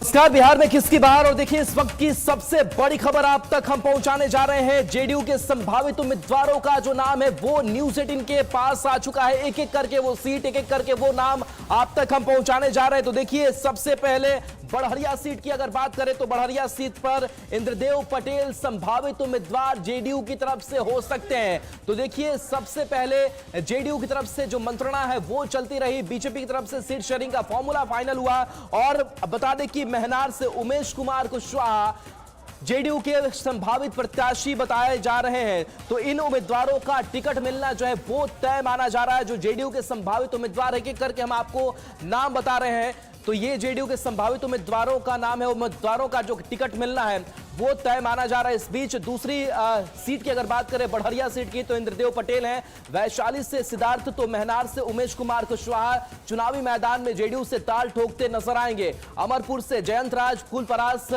नमस्कार। बिहार में किसकी बहार, और देखिए इस वक्त की सबसे बड़ी खबर आप तक हम पहुंचाने जा रहे हैं। जेडीयू के संभावित उम्मीदवारों का जो नाम है वो न्यूज 18 के पास आ चुका है। एक एक करके वो सीट, एक एक करके वो नाम आप तक हम पहुंचाने जा रहे हैं। तो देखिए सबसे पहले बड़हरिया सीट की अगर बात करें तो बड़हरिया सीट पर इंद्रदेव पटेल संभावित उम्मीदवार जेडीयू की तरफ से हो सकते हैं। तो देखिए सबसे पहले जेडीयू की तरफ से जो मंत्रणा है वो चलती रही, बीजेपी की तरफ से सीट शेयरिंग का फॉर्मूला फाइनल हुआ। और बता दें कि मेहनार से उमेश कुमार कुशवाहा जेडीयू के संभावित प्रत्याशी बताए जा रहे हैं। तो इन उम्मीदवारों का टिकट मिलना जो है वो तय माना जा रहा है। जो जेडीयू के संभावित उम्मीदवार एक एक करके हम आपको नाम बता रहे हैं। तो ये जेडीयू के संभावित उम्मीदवारों का नाम है, उम्मीदवारों का जो टिकट मिलना है वो तय माना जा रहा है। इस बीच दूसरी सीट की अगर बात करें बड़हरिया सीट की, तो इंद्रदेव पटेल हैं। वैशाली से सिद्धार्थ, तो मेहनार से उमेश कुमार कुशवाहा चुनावी मैदान में जेडीयू से ताल ठोकते नजर आएंगे। अमरपुर से जयंत राज, फूलपरास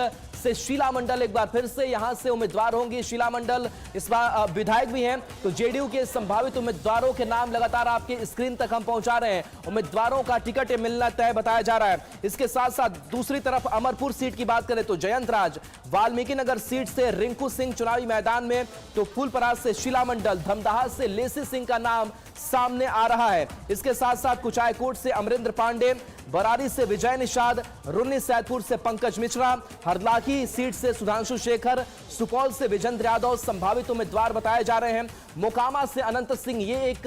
से शीला मंडल एक बार फिर से यहां से उम्मीदवार होंगी। शीला मंडल इस बार विधायक भी हैं। तो जेडीयू के संभावित उम्मीदवारों के नाम लगातार आपके स्क्रीन तक हम पहुंचा रहे हैं। उम्मीदवारों का टिकट मिलना तय बताया जा रहा है। इसके साथ साथ दूसरी तरफ अमरपुर सीट की बात करें तो जयंत राज, वाल्मीकि नगर सीट से रिंकू सिंह चुनावी मैदान में, तो फूलपरास से शीला मंडल, धमदाहा से लेसी सिंह का नाम सामने आ रहा है। इसके साथ साथ कुचायकोट से अमरेंद्र पांडे, बरारी से विजय निषाद, रुन्नी सैदपुर से पंकज मिश्रा, हरलाखी सीट से सुधांशु शेखर, सुपौल से विजेंद्र यादव संभावित उम्मीदवार बताए जा रहे हैं। मोकामा से अनंत सिंह, ये एक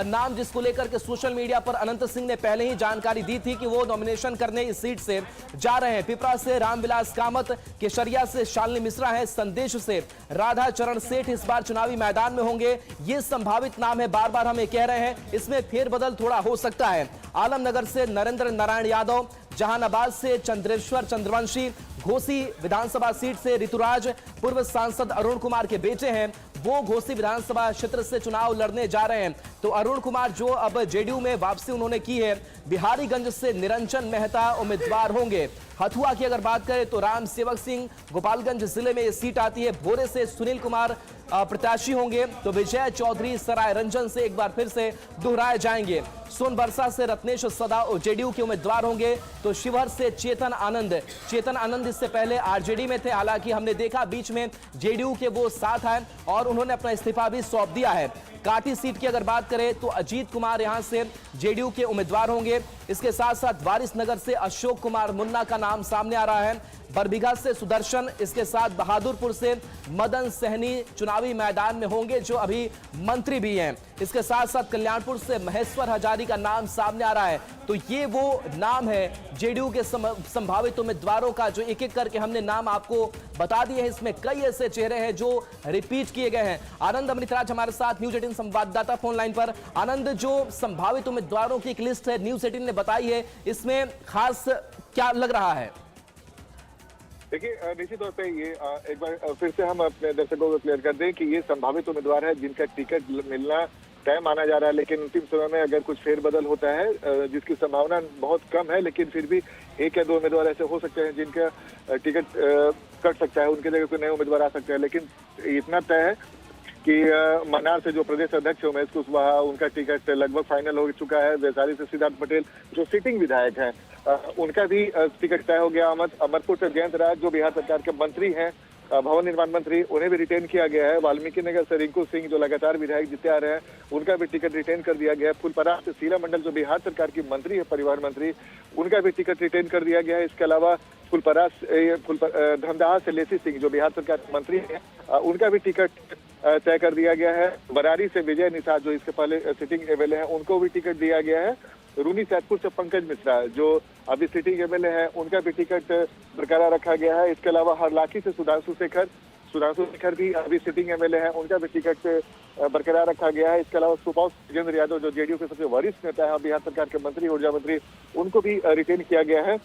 नाम जिसको लेकर के सोशल मीडिया पर अनंत सिंह ने पहले ही जानकारी दी थी कि वो नॉमिनेशन करने इस सीट से जा रहे हैं। पिपरा से रामविलास कामत, केसरिया से शालिनी मिश्रा है, संदेश से राधा चरण सेठ इस बार चुनावी मैदान में होंगे। ये संभावित नाम है, बार बार हम ये कह रहे हैं, इसमें फेरबदल थोड़ा हो सकता है। आलमनगर से नरेंद्र नारायण यादव, जहानाबाद से चंद्रेश्वर चंद्रवंशी, घोसी विधानसभा सीट से ऋतुराज, पूर्व सांसद अरुण कुमार के बेटे हैं, वो घोसी विधानसभा क्षेत्र से चुनाव लड़ने जा रहे हैं। तो अरुण कुमार जो अब जेडीयू में वापसी उन्होंने की है। बिहारीगंज से निरंजन मेहता उम्मीदवार होंगे। हथुआ की अगर बात करें तो राम सेवक सिंह, गोपालगंज जिले में ये सीट आती है। भोरे से सुनील कुमार प्रत्याशी होंगे। तो विजय चौधरी सराय रंजन से एक बार फिर से दोहराए जाएंगे। सोनबरसा से रत्नेश सदा जेडीयू के उम्मीदवार होंगे। तो शिवहर से चेतन आनंद इससे पहले आरजेडी में थे, हालांकि हमने देखा बीच में जेडीयू के वो साथ आए और उन्होंने अपना इस्तीफा भी सौंप दिया है। काटी सीट की अगर बात करें तो अजीत कुमार यहां से जेडीयू के उम्मीदवार होंगे। इसके साथ साथ वारिसनगर से अशोक कुमार मुन्ना का नाम सामने आ रहा है। बरबीघा से सुदर्शन, इसके साथ बहादुरपुर से मदन सहनी चुनावी मैदान में होंगे, जो अभी मंत्री भी हैं। इसके साथ साथ कल्याणपुर से महेश्वर हजारी का नाम सामने आ रहा है। तो ये वो नाम है जेडीयू के संभावित उम्मीदवारों का, जो एक एक करके हमने नाम आपको बता दिए हैं। इसमें कई ऐसे चेहरे हैं जो रिपीट किए गए हैं। आनंद अमृतराज हमारे साथ न्यूज 18 संवाददाता फोन लाइन पर। आनंद, जो संभावित उम्मीदवारों की एक लिस्ट है न्यूज 18 ने बताई है, इसमें खास क्या लग रहा है? देखिए, निश्चित तौर पे ये एक बार फिर से हम अपने दर्शकों को क्लियर कर दें कि ये संभावित उम्मीदवार है जिनका टिकट मिलना तय माना जा रहा है। लेकिन अंतिम समय में अगर कुछ फेरबदल होता है, जिसकी संभावना बहुत कम है, लेकिन फिर भी एक या दो उम्मीदवार ऐसे हो सकते हैं जिनका टिकट कट सकता है, उनके जगह कोई नए उम्मीदवार आ सकते हैं। लेकिन इतना तय है कि मनार से जो प्रदेश अध्यक्ष उमेश कुशवाहा, उनका टिकट लगभग फाइनल हो चुका है। वैशाली से सिद्धार्थ पटेल जो सिटिंग विधायक हैं, उनका भी टिकट तय हो गया। अमरपुर से जयंत राज जो बिहार सरकार के मंत्री हैं, भवन निर्माण मंत्री, उन्हें भी रिटेन किया गया है। वाल्मीकि नगर से रिंकू सिंह जो लगातार विधायक जीते आ रहे हैं, उनका भी टिकट रिटेन कर दिया गया है। फूलपरास से शीला मंडल जो बिहार सरकार की मंत्री है, परिवहन मंत्री, उनका भी टिकट रिटेन कर दिया गया है। इसके अलावा धमदाहा से लेसी सिंह जो बिहार सरकार के मंत्री है, उनका भी टिकट तय कर दिया गया है। बरारी से विजय निषाद जो इसके पहले सिटिंग एमएलए हैं, उनको भी टिकट दिया गया है। रुन्नी सैदपुर से पंकज मिश्रा जो अभी सिटिंग एमएलए हैं, उनका भी टिकट बरकरार रखा गया है। इसके अलावा हरलाखी से सुधांशु शेखर भी अभी सिटिंग एमएलए हैं, उनका भी टिकट बरकरार रखा गया है। इसके अलावा सुपौल विजेंद्र यादव जो जेडीयू के सबसे वरिष्ठ नेता है, बिहार सरकार के मंत्री, ऊर्जा मंत्री, उनको भी रिटेन किया गया है।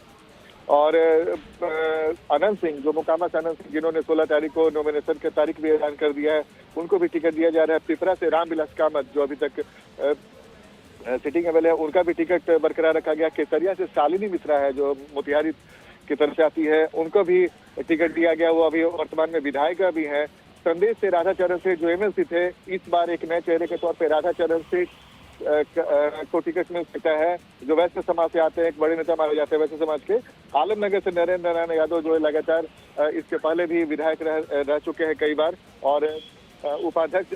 और अनंत सिंह जो मोकामा से अनंत सिंह, जिन्होंने 16 तारीख को नॉमिनेशन की तारीख भी ऐलान कर दिया है, उनको भी टिकट दिया जा रहा है। पिपरा से रामविलास कामत जो अभी तक सिटिंग एमएलए है, उनका भी टिकट बरकरार रखा गया। केसरिया से शालिनी मिश्रा है जो मोतिहारी की तरफ से आती है, उनको भी टिकट दिया गया, वो अभी वर्तमान में विधायिका भी है। संदेश से राधा चरण सेठ जो एमएलसी थे, इस बार एक नए चेहरे के तौर पर राधा चरण सेठ को टिकट मिल सकता है, जो वैश्य समाज से आते हैं, एक बड़े नेता माने जाते हैं वैश्य समाज के। आलमनगर से नरेंद्र नारायण यादव जो है लगातार इसके पहले भी विधायक रह चुके हैं कई बार, और उपाध्यक्ष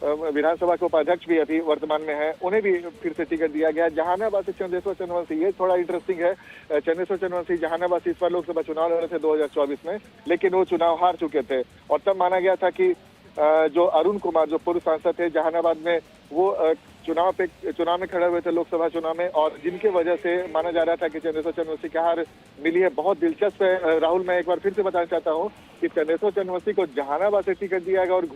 विधानसभा के उपाध्यक्ष भी अभी वर्तमान में है, उन्हें भी फिर से टिकट दिया गया। जहानाबाद से चंदेश्वर चंद्रवंशी, ये थोड़ा इंटरेस्टिंग है। चंदेश्वर चंद्रवंशी जहानाबाद से इस बार लोकसभा चुनाव लड़ रहे थे 2024 में, लेकिन वो चुनाव हार चुके थे, और तब माना गया था कि जो अरुण कुमार जो पूर्व सांसद थे जहानाबाद में, वो चुनाव में खड़े हुए थे लोकसभा चुनाव में, और जिनके वजह से माना जा रहा था कि चंदेश्वर चंद्रवंशी की हार मिली है। बहुत दिलचस्प है राहुल, मैं एक बार फिर से बताना चाहता हूँ कि चंदेश्वर चंद्रवंशी को जहानाबाद से टिकट दिया गया, और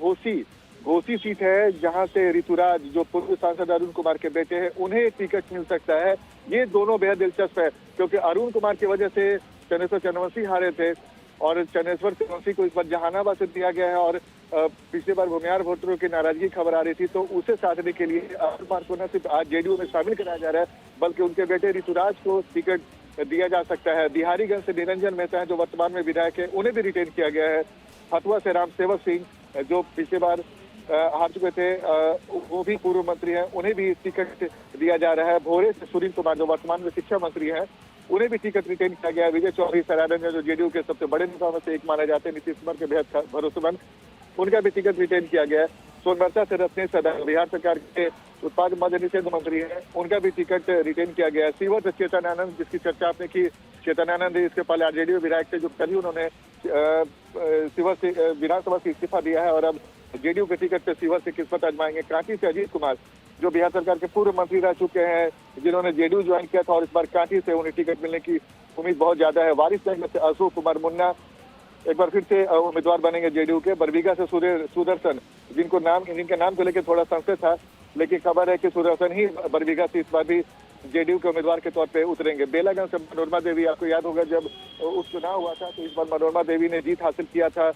घोसी सीट है जहां से ऋतुराज जो पूर्व सांसद अरुण कुमार के बेटे हैं, उन्हें टिकट मिल सकता है। ये दोनों बेहद दिलचस्प है, क्योंकि अरुण कुमार की वजह से चंदेश्वर चंद्रवंशी हारे थे, और चंदेश्वर चंद्रवंशी को इस बार जहानाबाद से दिया गया है। और पिछली बार भूमिहार वोटरों की नाराजगी खबर आ रही थी, तो उसे साधने के लिए अरुण कुमार को न सिर्फ आज जेडीयू में शामिल कराया जा रहा है, बल्कि उनके बेटे ऋतुराज को टिकट दिया जा सकता है। बिहारीगंज से निरंजन मेहता है जो वर्तमान में विधायक है, उन्हें भी रिटेन किया गया है। हथुआ से राम सेवक सिंह जो पिछले बार हार चुके थे, वो भी पूर्व मंत्री हैं, उन्हें भी टिकट दिया जा रहा है। भोरे से सुनील कुमार जो वर्तमान में शिक्षा मंत्री हैं, उन्हें भी टिकट रिटेन किया गया है। विजय चौधरी सरायरंजन जो जेडीयू के सबसे बड़े नेताओं में से एक माने जाते हैं, नीतीश कुमार के बेहद भरोसेमंद, उनका भी टिकट रिटेन किया गया है। सोनभद्र से रत्नेश सदा बिहार सरकार के उत्पाद मद्य निषेध मंत्री हैं, उनका भी टिकट रिटेन किया गया है। सीवर से चेतन आनंद, जिसकी चर्चा आपने की, चेतन आनंद इसके पहले आरजेडी विधायक थे, जो कल ही उन्होंने सीवर से विधानसभा से इस्तीफा दिया है, और अब जेडीयू के टिकट पे सीवर से किस्मत आजमाएंगे। कांटी से अजीत कुमार जो बिहार सरकार के पूर्व मंत्री रह चुके हैं, जिन्होंने जेडीयू ज्वाइन किया था, और इस बार कांटी से उन्हें टिकट मिलने की उम्मीद बहुत ज्यादा है। वारिसनगर से अशोक कुमार मुन्ना एक बार फिर से उम्मीदवार बनेंगे जेडीयू के। बरबीघा से सुदर्शन, जिनके नाम को लेकर थोड़ा संशय था, लेकिन खबर है कि सुदर्शन ही बरबीघा से इस बार भी जेडीयू के उम्मीदवार के तौर पे उतरेंगे। बेलागंज से मनोरमा देवी, आपको याद होगा जब उपचुनाव हुआ था तो इस बार मनोरमा देवी ने जीत हासिल किया था,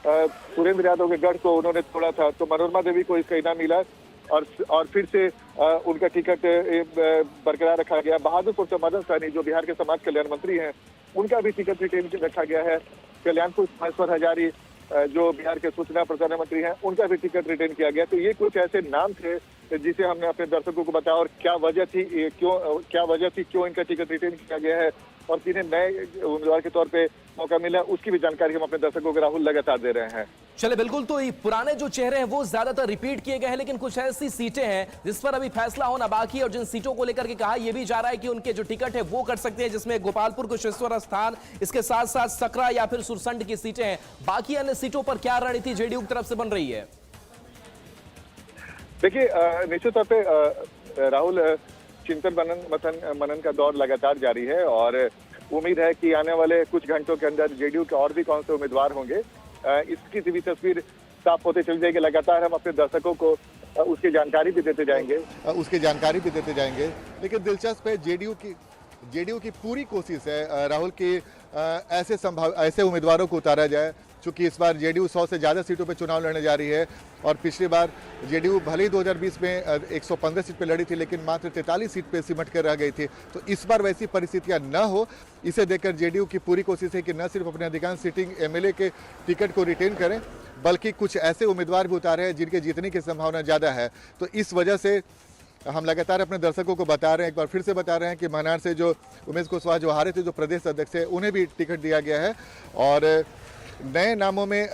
सुरेंद्र यादव के गढ़ को उन्होंने तोड़ा था, तो मनोरमा देवी को इसका इनाम मिला, और फिर से उनका टिकट बरकरार रखा गया। बहादुरपुर से मदन सहनी जो बिहार के समाज कल्याण मंत्री हैं, उनका भी टिकट रिटेन रखा गया है। कल्याणपुर महेश्वर हजारी जो बिहार के सूचना प्रसारण मंत्री हैं, उनका भी टिकट रिटेन किया गया। तो ये कुछ ऐसे नाम थे जिसे हमने अपने दर्शकों को बताया, और क्या वजह थी क्यों इनका टिकट रिटेन किया गया है, और किन्हें नए उम्मीदवार के तौर पे मौका मिला, उसकी भी जानकारी हम अपने दर्शकों को राहुल लगातार दे रहे हैं। चले बिल्कुल, तो ये पुराने जो चेहरे हैं वो ज्यादातर रिपीट किए गए हैं, लेकिन कुछ ऐसी सीटें हैं जिस पर अभी फैसला होना बाकी है, और जिन सीटों को लेकर के कहा यह भी जा रहा है कि उनके जो टिकट है वो कट सकते हैं, जिसमें गोपालपुर, कुशेश्वर स्थान, इसके साथ साथ सकरा या फिर सुरसंड की सीटें हैं। बाकी अन्य सीटों पर क्या रणनीति जेडीयू की तरफ से बन रही है? देखिए, निश्चित तौर पे राहुल, चिंतन मनन का दौर लगातार जारी है, और उम्मीद है कि आने वाले कुछ घंटों के अंदर जेडीयू के और भी कौन से उम्मीदवार होंगे, इसकी भी तस्वीर साफ होते चल जाएगी। लगातार हम अपने दर्शकों को उसकी जानकारी भी देते जाएंगे। लेकिन दिलचस्प है, जेडीयू की पूरी कोशिश है राहुल की ऐसे उम्मीदवारों को उतारा जाए, चूंकि इस बार जेडीयू 100 से ज़्यादा सीटों पर चुनाव लड़ने जा रही है, और पिछली बार जेडीयू भले ही 2020 में 115 सीट पे लड़ी थी, लेकिन मात्र 43 सीट पे सिमट कर रह गई थी। तो इस बार वैसी परिस्थितियां न हो, इसे देखकर जेडीयू की पूरी कोशिश है कि न सिर्फ अपने अधिकांश सीटिंग एमएलए के टिकट को रिटेन करें, बल्कि कुछ ऐसे उम्मीदवार भी उतारे हैं जिनके जीतने की संभावना ज़्यादा है। तो इस वजह से हम लगातार अपने दर्शकों को बता रहे हैं, एक बार फिर से बता रहे हैं कि महानार से जो उमेश कुशवाहा जो हारे थे, जो प्रदेश अध्यक्ष है, उन्हें भी टिकट दिया गया है। और नए नामों में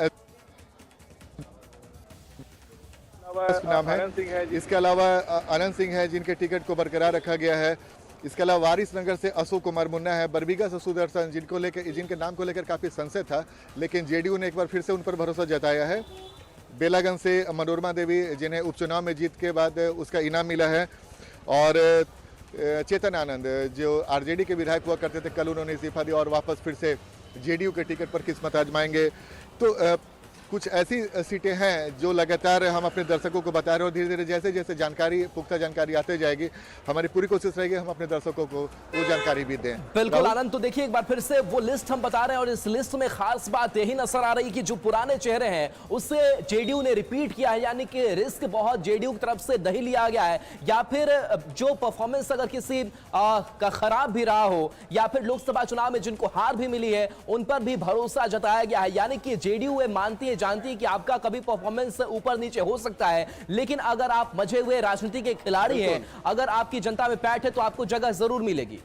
नाम है, इसके अलावा आनंद सिंह है जिनके टिकट को बरकरार रखा गया है। इसके अलावा वारिसनगर से अशोक कुमार मुन्ना है, बरबीघा से सुदर्शन, जिनके नाम को लेकर काफी संशय था, लेकिन जेडीयू ने एक बार फिर से उन पर भरोसा जताया है। बेलागंज से मनोरमा देवी, जिन्हें उपचुनाव में जीत के बाद उसका इनाम मिला है, और चेतन आनंद जो आरजेडी के विधायक हुआ करते थे, कल उन्होंने इस्तीफा दिया और वापस फिर से जेडीयू के टिकट पर किस्मत आजमाएंगे। तो कुछ ऐसी सीटें हैं जो लगातार हम अपने दर्शकों को बता रहे हैं, और धीरे धीरे जैसे जैसे पुख्ता जानकारी आते जाएगी, हमारी पूरी कोशिश रहेगी हम अपने दर्शकों को वो जानकारी भी दें। बिल्कुल आनंद, तो देखिए एक बार फिर से वो लिस्ट हम बता रहे हैं, और इस लिस्ट में खास बात यही नजर आ रही कि जो पुराने चेहरे हैं उससे जेडीयू ने रिपीट किया है, यानी कि रिस्क बहुत जेडीयू की तरफ से नहीं लिया गया है, या फिर जो परफॉर्मेंस अगर किसी का खराब भी रहा हो, या फिर लोकसभा चुनाव में जिनको हार भी मिली है उन पर भी भरोसा जताया गया है। यानी कि जेडीयू मानती है जानती है कि आपका कभी परफॉर्मेंस ऊपर नीचे हो सकता है, लेकिन अगर आप मजे हुए राजनीति के खिलाड़ी हैं, अगर आपकी जनता में पैठ है तो आपको जगह जरूर मिलेगी।